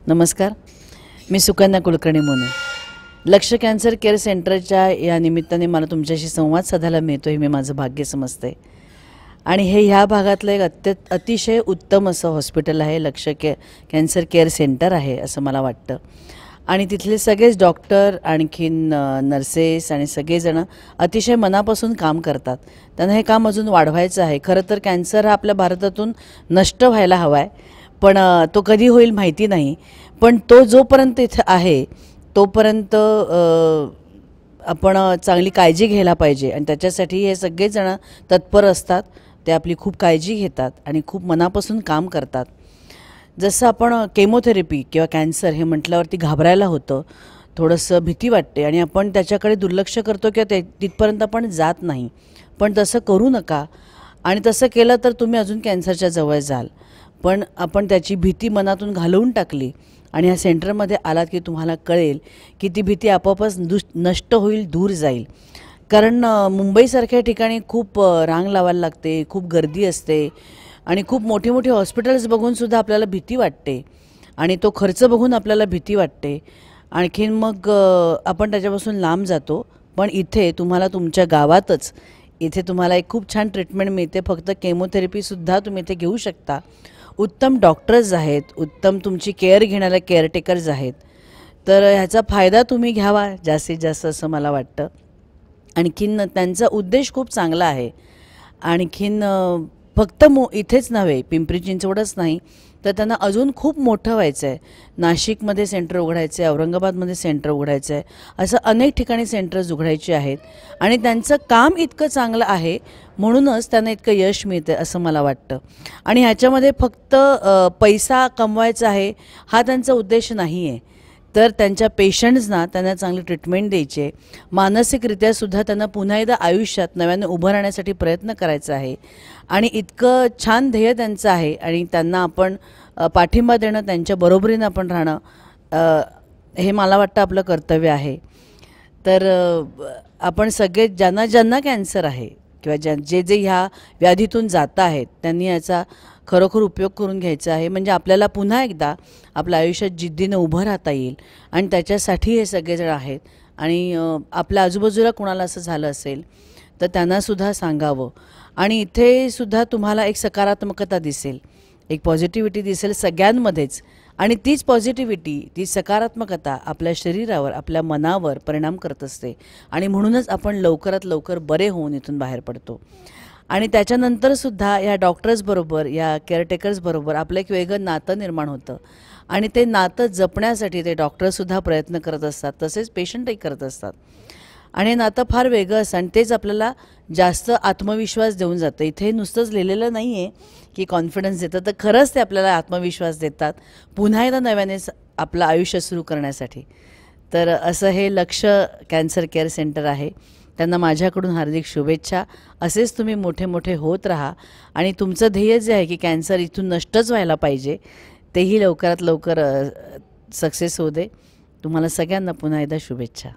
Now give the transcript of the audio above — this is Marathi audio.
नमस्कार, मी सुकन्या कुलकर्णी मोने. लक्ष कॅन्सर केअर सेंटरच्या या निमित्ताने मला तुमच्याशी संवाद साधायला मिळतो हे मी माझं भाग्य समजते. आणि हे ह्या भागातलं एक अतिशय उत्तम असं हॉस्पिटल आहे. लक्ष कॅन्सर केअर सेंटर आहे असं मला वाटतं. आणि तिथले सगळेच डॉक्टर आणखीन नर्सेस आणि सगळेजण अतिशय मनापासून काम करतात. त्यांना हे काम अजून वाढवायचं आहे. खरं तर कॅन्सर हा आपल्या भारतातून नष्ट व्हायला हवा आहे, पण तो कधी होईल माहिती नाही. पण तो जोपर्यंत इथं आहे तोपर्यंत आपण चांगली काळजी घ्यायला पाहिजे. आणि त्याच्यासाठी हे सगळेजण तत्पर असतात. ते आपली खूप काळजी घेतात आणि खूप मनापासून काम करतात. जसं आपण केमोथेरपी किंवा कॅन्सर हे म्हटल्यावरती घाबरायला होतं, थोडंसं भीती वाटते आणि आपण त्याच्याकडे दुर्लक्ष करतो किंवा तिथपर्यंत आपण जात नाही. पण तसं करू नका. आणि तसं केलं तर तुम्ही अजून कॅन्सरच्या जवळ जाल. पण आपण त्याची भीती मनातून घालवून टाकली आणि ह्या सेंटरमध्ये आलात की तुम्हाला कळेल की ती भीती आपोआपच नष्ट होईल, दूर जाईल. कारण मुंबईसारख्या ठिकाणी खूप रांग लावायला लागते, खूप गर्दी असते आणि खूप मोठी मोठी हॉस्पिटल्स बघूनसुद्धा आपल्याला भीती वाटते आणि तो खर्च बघून आपल्याला भीती वाटते. आणखीन मग आपण त्याच्यापासून लांब जातो. पण इथे तुम्हाला तुमच्या गावातच इथे तुम्हाला एक खूप छान ट्रीटमेंट मिळते. फक्त केमोथेरपीसुद्धा तुम्ही इथे घेऊ शकता. उत्तम डॉक्टर्स आहेत, उत्तम तुमची केअर घेणारे केअरटेकर्स आहेत. तर ह्याचा फायदा तुम्ही घ्यावा जास्तीत जास्त असं मला वाटतं. आणखीन त्यांचा उद्देश खूप चांगला आहे. आणखीन फक्त इथेच नव्हे, पिंपरी चिंचवडच नाही तर त्यांना अजून खूप मोठं व्हायचं आहे. नाशिकमध्ये सेंटर उघडायचं आहे, औरंगाबादमध्ये सेंटर उघडायचं आहे, असं अनेक ठिकाणी सेंटर्स उघडायचे आहेत. आणि त्यांचं काम इतकं चांगलं आहे म्हणूनच त्यांना इतकं यश मिळतं असं मला वाटतं. आणि ह्याच्यामध्ये फक्त पैसा कमवायचा आहे हा त्यांचा उद्देश नाही आहे. तर त्यांच्या पेशंट्सना त्यांना चांगली ट्रीटमेंट द्यायची आहे. मानसिकरित्यासुद्धा त्यांना पुन्हा एकदा आयुष्यात नव्याने उभं राहण्यासाठी प्रयत्न करायचा आहे. आणि इतकं छान ध्येय त्यांचं आहे आणि त्यांना आपण पाठिंबा देणं, त्यांच्या बरोबरीनं आपण राहणं हे मला वाटतं आपलं कर्तव्य आहे. तर आपण सगळे ज्यांना कॅन्सर आहे किंवा जे ह्या व्याधीतून जात आहेत त्यांनी याचा खरोखर उपयोग करून घ्यायचा आहे. म्हणजे आपल्याला पुन्हा एकदा आपल्या आयुष्यात जिद्दीनं उभं राहता येईल. आणि त्याच्यासाठी हे सगळेजण आहेत. आणि आपल्या आजूबाजूला कोणाला असं झालं असेल तर त्यांनासुद्धा सांगावं. आणि इथेसुद्धा तुम्हाला एक सकारात्मकता दिसेल, एक पॉझिटिव्हिटी दिसेल सगळ्यांमध्येच. आणि तीच पॉझिटिव्हिटी, ती सकारात्मकता आपल्या शरीरावर, आपल्या मनावर परिणाम करत असते. आणि म्हणूनच आपण लवकरात लवकर बरे होऊन इथून बाहेर पडतो. आणि त्याच्यानंतरसुद्धा या डॉक्टर्सबरोबर, या केअरटेकर्सबरोबर आपलं एक वेगळं नातं निर्माण होतं. आणि ते नातं जपण्यासाठी ते डॉक्टरसुद्धा प्रयत्न करत असतात, तसेच पेशंटही करत असतात. आणि हे नातं फार वेगळं असतं आणि तेच आपल्याला जास्त आत्मविश्वास देऊन जातं. इथे नुसतंच लिहिलेलं नाही आहे की कॉन्फिडन्स देतं, तर खरंच ते आपल्याला आत्मविश्वास देतात पुन्हा एकदा नव्याने आपलं आयुष्य सुरू करण्यासाठी. तर असं हे लक्ष कॅन्सर केअर सेंटर आहे. त्यांना माझ्याकडून हार्दिक शुभेच्छा. असेच तुम्ही मोठे मोठे होत राहा आणि तुमचं ध्येय जे आहे की कॅन्सर इथून नष्टच व्हायला पाहिजे तेही लवकरात लवकर सक्सेस होऊ दे. तुम्हाला सगळ्यांना पुन्हा एकदा शुभेच्छा.